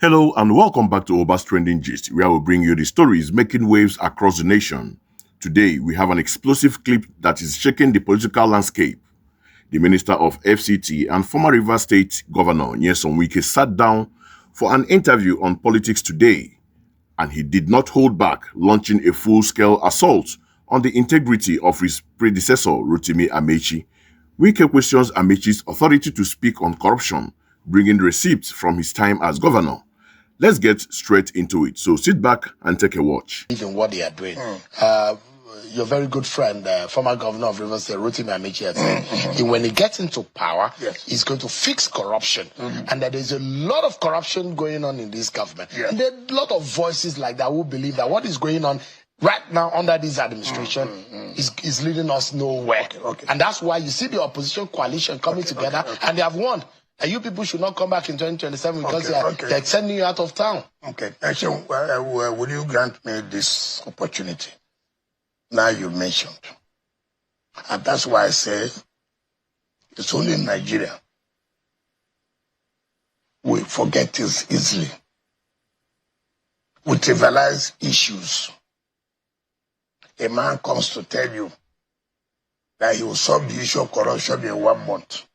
Hello and welcome back to Oba's Trending Gist, where we bring you the stories making waves across the nation. Today, we have an explosive clip that is shaking the political landscape. The Minister of FCT and former Rivers State Governor Nyesom Wike sat down for an interview on politics today, and he did not hold back, launching a full-scale assault on the integrity of his predecessor, Rotimi Amaechi. Wike questions Amaechi's authority to speak on corruption, bringing receipts from his time as governor. Let's get straight into it. So sit back and take a watch. Even what they are doing. Your very good friend, former governor of Rivers State, Rotimi Amaechi, said when he gets into power, he's going to fix corruption. And that there's a lot of corruption going on in this government. And there are a lot of voices like that who believe that what is going on right now under this administration is leading us nowhere. And that's why you see the opposition coalition coming together and they have won. And you people should not come back in 2027 because they're sending you out of town. Okay. Actually, will you grant me this opportunity? Now you mentioned. And that's why I say it's only in Nigeria. We forget this easily. We trivialize issues. A man comes to tell you that he will solve the issue of corruption in 1 month.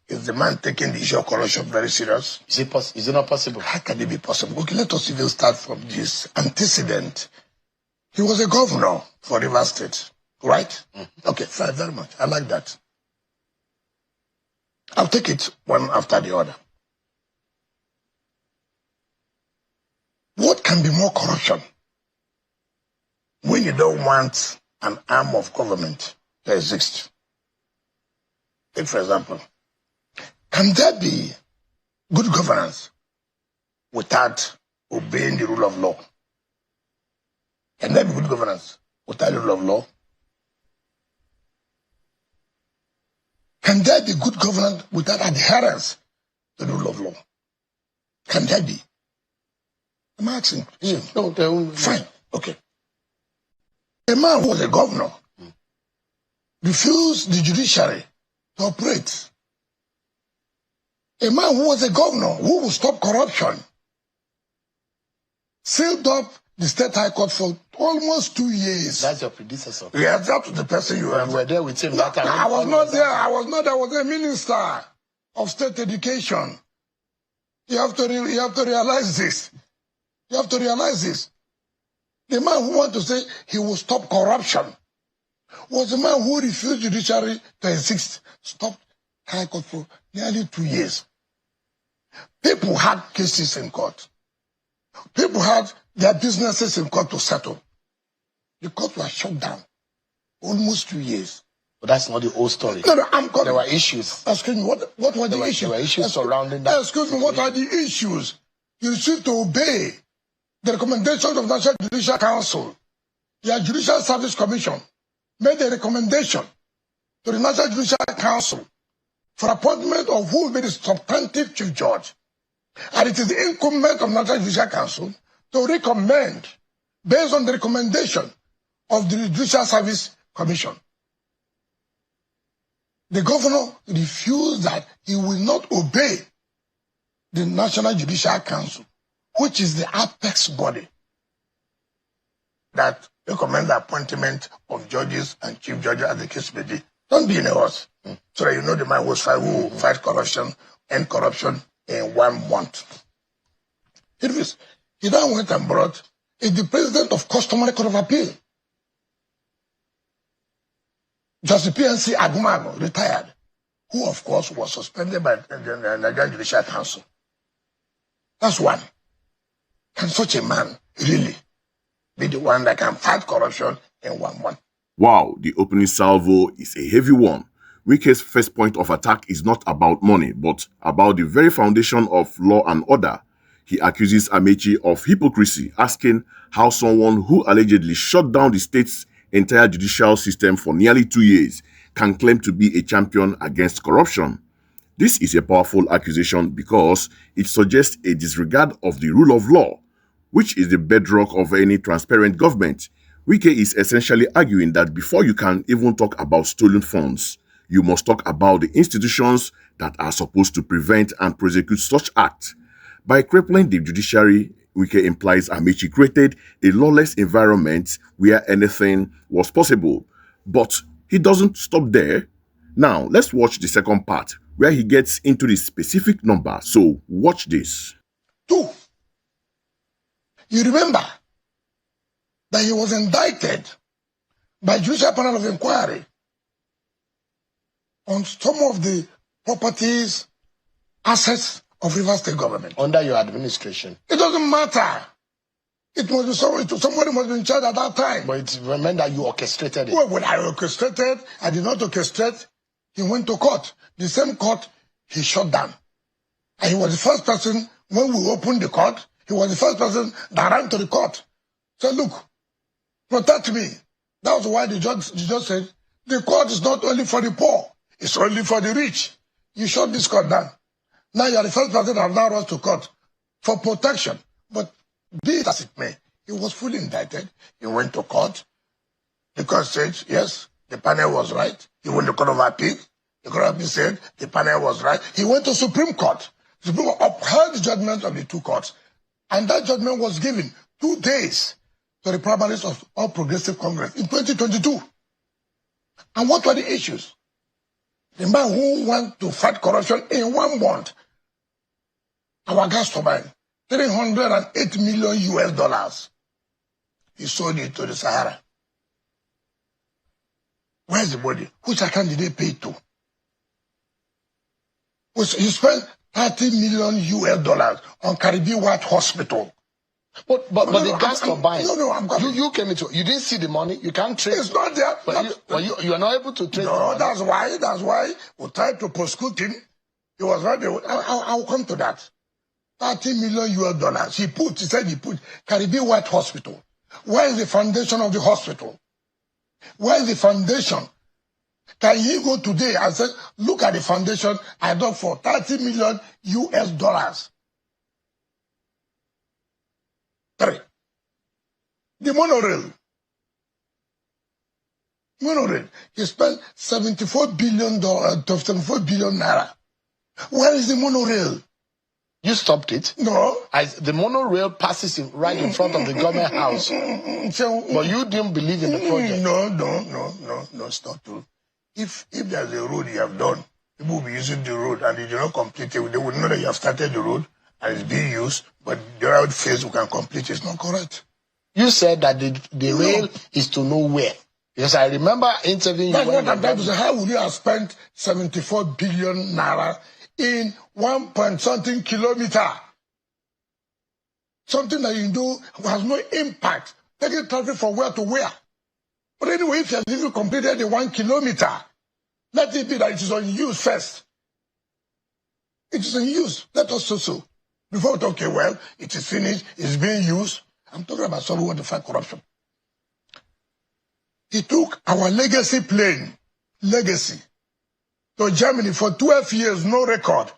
Is the man taking the issue of corruption very serious? Is it not possible? How can it be possible? Okay, let us even start from this antecedent. He was a governor for Rivers State, right? Okay, fine, very much. I like that. I'll take it one after the other. What can be more corruption when you don't want an arm of government to exist? Take, for example, can there be good governance without obeying the rule of law? Can there be good governance without the rule of law? Can there be good governance without adherence to the rule of law? Can there be? I'm asking. No, fine. Okay. A man who was a governor refused the judiciary to operate. A man who was a governor who would stop corruption sealed up the State High Court for almost 2 years. That's your predecessor. Yeah, that's the person you were there with him that time. I was not there. I was a minister of state education. You have to realize this. You have to realize this. The man who wanted to say he will stop corruption was the man who refused judiciary to exist. Stopped High Court for nearly 2 years. People had cases in court. People had their businesses in court to settle. The court was shut down. Almost 2 years. But that's not the whole story. No, I'm calling. There were issues. Excuse me, what were the issues? There were issues surrounding that. Excuse me, what are the issues? You refused to obey the recommendations of National Judicial Council. Your Judicial Service Commission made a recommendation to the National Judicial Council for appointment of who will be the substantive chief judge. And it is the incumbent of National Judicial Council to recommend based on the recommendation of the Judicial Service Commission. The governor refused that he will not obey the National Judicial Council, which is the apex body that recommends the appointment of judges and chief judges as the case may be. Don't be in a rush, so that you know the man who will fight corruption and corruption in 1 month. He then went and brought the president of Customary Court of Appeal, Justice PNC Agumago, retired, who of course was suspended by the Nigerian Judicial Council. That's one. Can such a man really be the one that can fight corruption in 1 month? Wow, the opening salvo is a heavy one. Wike's first point of attack is not about money, but about the very foundation of law and order. He accuses Amaechi of hypocrisy, asking how someone who allegedly shut down the state's entire judicial system for nearly 2 years can claim to be a champion against corruption. This is a powerful accusation because it suggests a disregard of the rule of law, which is the bedrock of any transparent government. Wike is essentially arguing that before you can even talk about stolen funds, you must talk about the institutions that are supposed to prevent and prosecute such acts. By crippling the judiciary, Wike implies Amaechi created a lawless environment where anything was possible. But he doesn't stop there. Now, let's watch the second part where he gets into the specific number. So, watch this. 2. You remember that he was indicted by Judicial Panel of Inquiry on some of the properties, assets of Rivers State government. Under your administration. It doesn't matter. It must be somebody must be in charge at that time. But remember you orchestrated it. Well, when I orchestrated, I did not orchestrate. He went to court. The same court he shut down. And he was the first person, when we opened the court, he was the first person that ran to the court. Said, look, protect me. That was why the judge said, the court is not only for the poor, it's only for the rich. You shut this court down. Now you are the first person that now runs to court for protection. But be it as it may, he was fully indicted. He went to court. The court said, yes, the panel was right. He went to Court of Appeal. The Court of Appeal said the panel was right. He went to Supreme Court. Supreme Court upheld the judgment of the two courts. And that judgment was given 2 days to the primaries of All Progressive Congress in 2022. And what were the issues? The man who went to fight corruption in 1 month, our gas turbine, $308 million. He sold it to the Sahara. Where's the body? Which account did they pay to? He spent $30 million on Caribbean White Hospital. But the gas turbines. I'm coming. You came into. You didn't see the money. You can't trace. It's not there. But you are not able to trace. No, that's why we tried to prosecute him. He was right there. I'll come to that. $30 million. He said he put Caribbean White Hospital. Where is the foundation of the hospital? Where is the foundation? Can he go today and say, look at the foundation I dug for $30 million US? 3. The monorail. He spent $74 billion, 74 billion naira. Where is the monorail? You stopped it? No. The monorail passes right in front of the government house. But you didn't believe in the project. No, it's not true. If there's a road you have done, people will be using the road and if you don't complete it, they will know that you have started the road and it's being used, but the road phase we can complete is not correct. You said that the rail is to nowhere. Yes, I remember interviewing you. That's what I'm trying to say. How would you have spent 74 billion naira in 1-point-something kilometer? Something that you do has no impact. Taking traffic from where to where. But anyway, if you have even completed the 1 kilometer, let it be that it is on use first. It is in use. Let us say so. Before we talk, okay, well, it is finished, it's being used. I'm talking about someone who wants to fight corruption. He took our legacy plane, to Germany for 12 years, no record,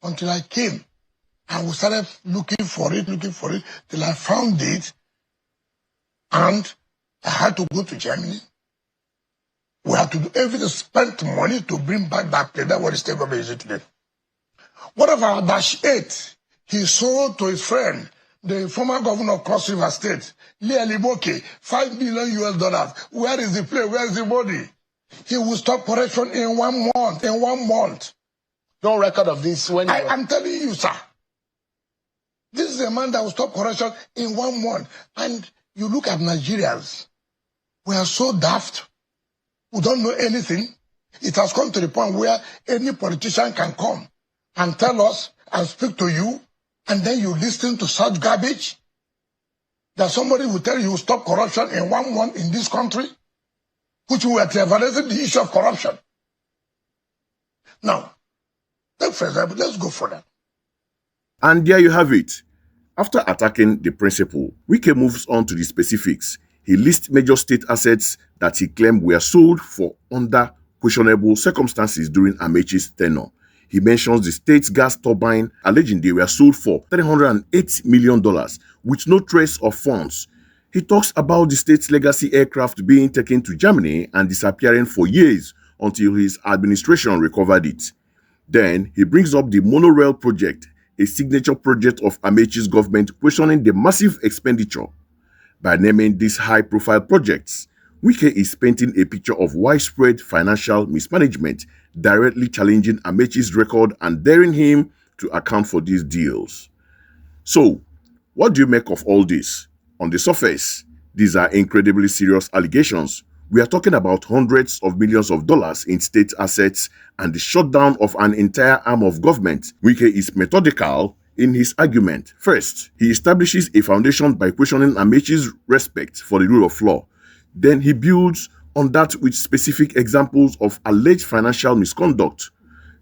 until I came. And we started looking for it, till I found it. And I had to go to Germany. We had to do everything, spend money to bring back that plane. That's what the state government is today. What of our Dash 8? He sold to his friend, the former governor of Cross River State, Lee Aliboke, $5 million US. Where is the plane? Where is the body? He will stop corruption in 1 month. In 1 month. No record of this. I'm telling you, sir. This is a man that will stop corruption in 1 month. And you look at Nigerians. We are so daft. We don't know anything. It has come to the point where any politician can come and tell us and speak to you, and then you listen to such garbage that somebody will tell you stop corruption in 1 month in this country, which we are trivializing the issue of corruption. Now, for example, let's go further. And there you have it. After attacking the principle, Wike moves on to the specifics. He lists major state assets that he claimed were sold for under questionable circumstances during Amaechi's tenure. He mentions the state's gas turbine, alleging they were sold for $308 million with no trace of funds. He talks about the state's legacy aircraft being taken to Germany and disappearing for years until his administration recovered it. Then he brings up the monorail project, a signature project of Amaechi's government, questioning the massive expenditure. By naming these high-profile projects, Wike is painting a picture of widespread financial mismanagement, directly challenging Amaechi's record and daring him to account for these deals. So, what do you make of all this? On the surface, these are incredibly serious allegations. We are talking about hundreds of millions of dollars in state assets and the shutdown of an entire arm of government. Wike is methodical in his argument. First, he establishes a foundation by questioning Amaechi's respect for the rule of law. Then he builds on that with specific examples of alleged financial misconduct.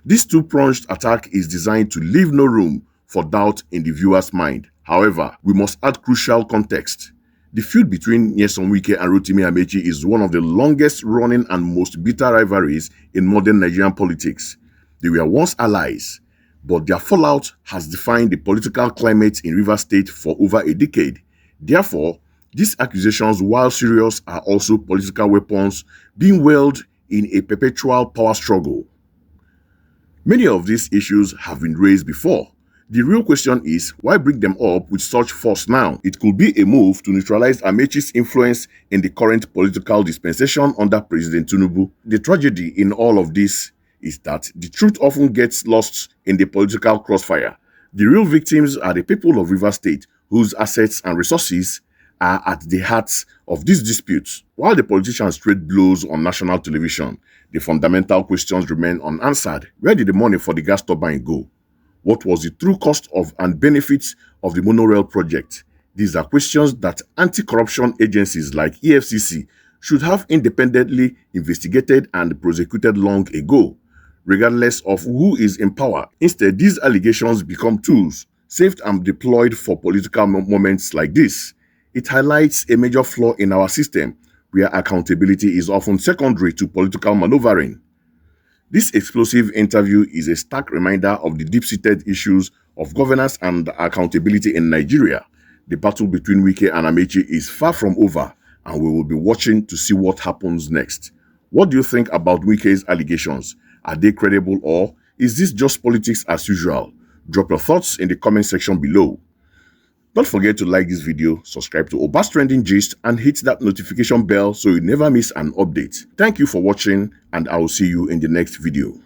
This two-pronged attack is designed to leave no room for doubt in the viewer's mind. However, we must add crucial context. The feud between Nyesom Wike and Rotimi Amaechi is one of the longest-running and most bitter rivalries in modern Nigerian politics. They were once allies, but their fallout has defined the political climate in Rivers State for over a decade. Therefore, these accusations, while serious, are also political weapons being wielded in a perpetual power struggle. Many of these issues have been raised before. The real question is, why bring them up with such force now? It could be a move to neutralize Amaechi's influence in the current political dispensation under President Tinubu. The tragedy in all of this is that the truth often gets lost in the political crossfire. The real victims are the people of Rivers State, whose assets and resources are at the heart of these disputes. While the politicians trade blows on national television, the fundamental questions remain unanswered. Where did the money for the gas turbine go? What was the true cost of and benefits of the monorail project? These are questions that anti-corruption agencies like EFCC should have independently investigated and prosecuted long ago, regardless of who is in power. Instead, these allegations become tools saved and deployed for political moments like this. It highlights a major flaw in our system, where accountability is often secondary to political maneuvering. This explosive interview is a stark reminder of the deep-seated issues of governance and accountability in Nigeria. The battle between Wike and Amaechi is far from over, and we will be watching to see what happens next. What do you think about Wike's allegations? Are they credible, or is this just politics as usual? Drop your thoughts in the comment section below. Don't forget to like this video, subscribe to Obas Trending Gist, and hit that notification bell so you never miss an update. Thank you for watching, and I will see you in the next video.